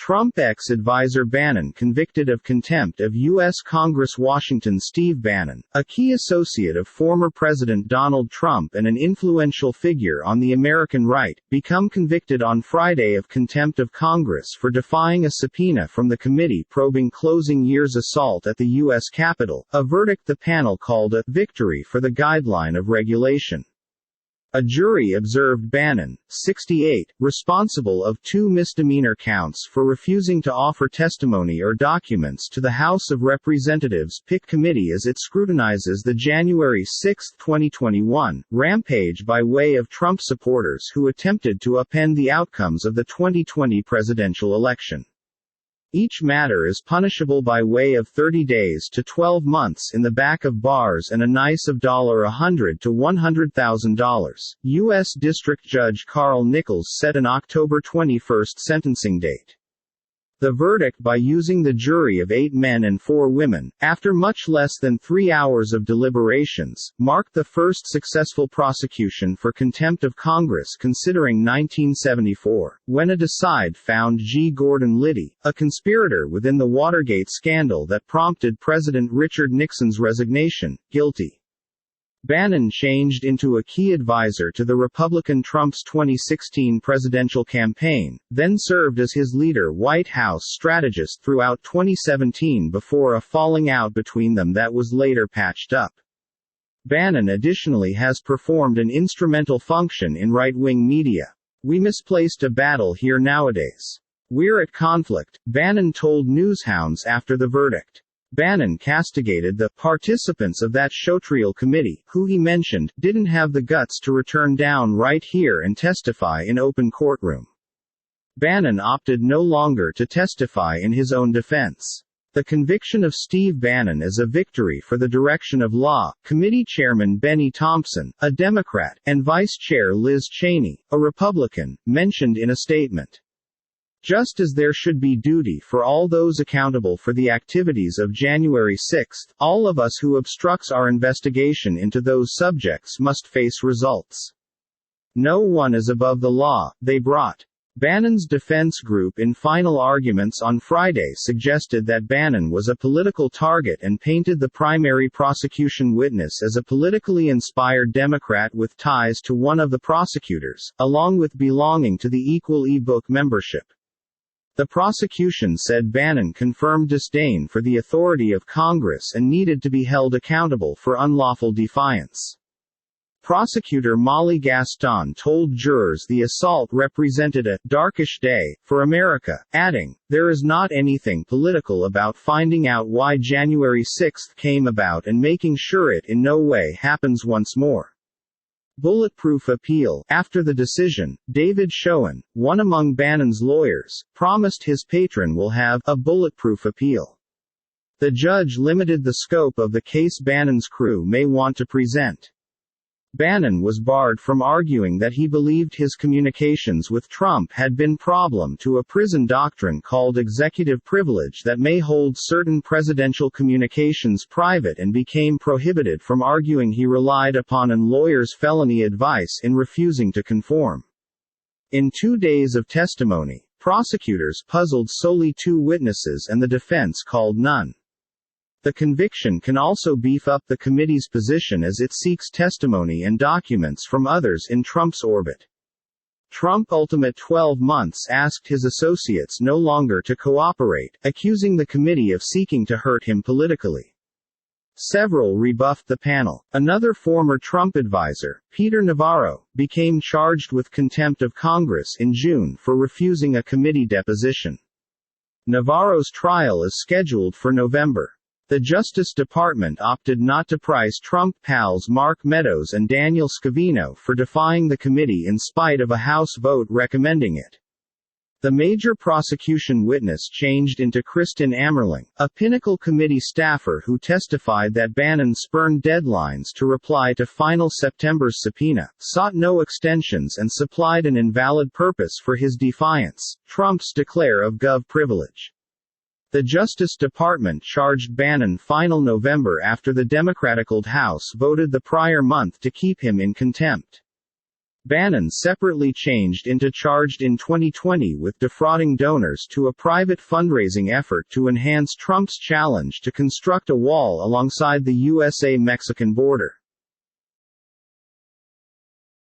Trump ex-advisor Bannon convicted of contempt of U.S. Congress. Washington. Steve Bannon, a key associate of former President Donald Trump and an influential figure on the American right, become convicted on Friday of contempt of Congress for defying a subpoena from the committee probing closing year's assault at the U.S. Capitol, a verdict the panel called a victory for the guideline of regulation. A jury observed Bannon, 68, responsible of 2 misdemeanor counts for refusing to offer testimony or documents to the House of Representatives PIC committee as it scrutinizes the January 6, 2021, rampage by way of Trump supporters who attempted to upend the outcomes of the 2020 presidential election. Each matter is punishable by way of 30 days to 12 months in the back of bars and a nice of $100,000 to $100,000. U.S. District Judge Carl Nichols set an October 21 sentencing date. The verdict, by using the jury of 8 men and 4 women, after much less than 3 hours of deliberations, marked the first successful prosecution for contempt of Congress considering 1974, when a decide found G. Gordon Liddy, a conspirator within the Watergate scandal that prompted President Richard Nixon's resignation, guilty. Bannon changed into a key advisor to the Republican Trump's 2016 presidential campaign, then served as his leader White House strategist throughout 2017 before a falling out between them that was later patched up. Bannon additionally has performed an instrumental function in right-wing media. "We misplaced a battle here nowadays. We're at conflict," Bannon told newshounds after the verdict. Bannon castigated the participants of that showtrial committee, who he mentioned didn't have the guts to return down right here and testify in open courtroom. Bannon opted no longer to testify in his own defense. The conviction of Steve Bannon is a victory for the direction of law, committee chairman Benny Thompson, a Democrat, and vice chair Liz Cheney, a Republican, mentioned in a statement. Just as there should be duty for all those accountable for the activities of January 6, all of us who obstructs our investigation into those subjects must face results. No one is above the law, they brought. Bannon's defense group in final arguments on Friday suggested that Bannon was a political target and painted the primary prosecution witness as a politically inspired Democrat with ties to one of the prosecutors, along with belonging to the Equal e-book membership. The prosecution said Bannon confirmed disdain for the authority of Congress and needed to be held accountable for unlawful defiance. Prosecutor Molly Gaston told jurors the assault represented a darkish day for America, adding, "There is not anything political about finding out why January 6 came about and making sure it in no way happens once more." Bulletproof appeal. After the decision, David Schoen, one among Bannon's lawyers, promised his patron will have a bulletproof appeal. The judge limited the scope of the case Bannon's crew may want to present. Bannon was barred from arguing that he believed his communications with Trump had been problem to a prison doctrine called executive privilege that may hold certain presidential communications private, and became prohibited from arguing he relied upon an lawyer's felony advice in refusing to conform. In 2 days of testimony, prosecutors puzzled solely 2 witnesses and the defense called none. The conviction can also beef up the committee's position as it seeks testimony and documents from others in Trump's orbit. Trump ultimate 12 months asked his associates no longer to cooperate, accusing the committee of seeking to hurt him politically. Several rebuffed the panel. Another former Trump advisor, Peter Navarro, became charged with contempt of Congress in June for refusing a committee deposition. Navarro's trial is scheduled for November. The Justice Department opted not to price Trump pals Mark Meadows and Daniel Scavino for defying the committee in spite of a House vote recommending it. The major prosecution witness changed into Kristen Ammerling, a Pinnacle Committee staffer who testified that Bannon spurned deadlines to reply to final September's subpoena, sought no extensions and supplied an invalid purpose for his defiance, Trump's declare of gov privilege. The Justice Department charged Bannon final November after the Democratic House voted the prior month to keep him in contempt. Bannon separately changed into charged in 2020 with defrauding donors to a private fundraising effort to enhance Trump's challenge to construct a wall alongside the USA-Mexican border.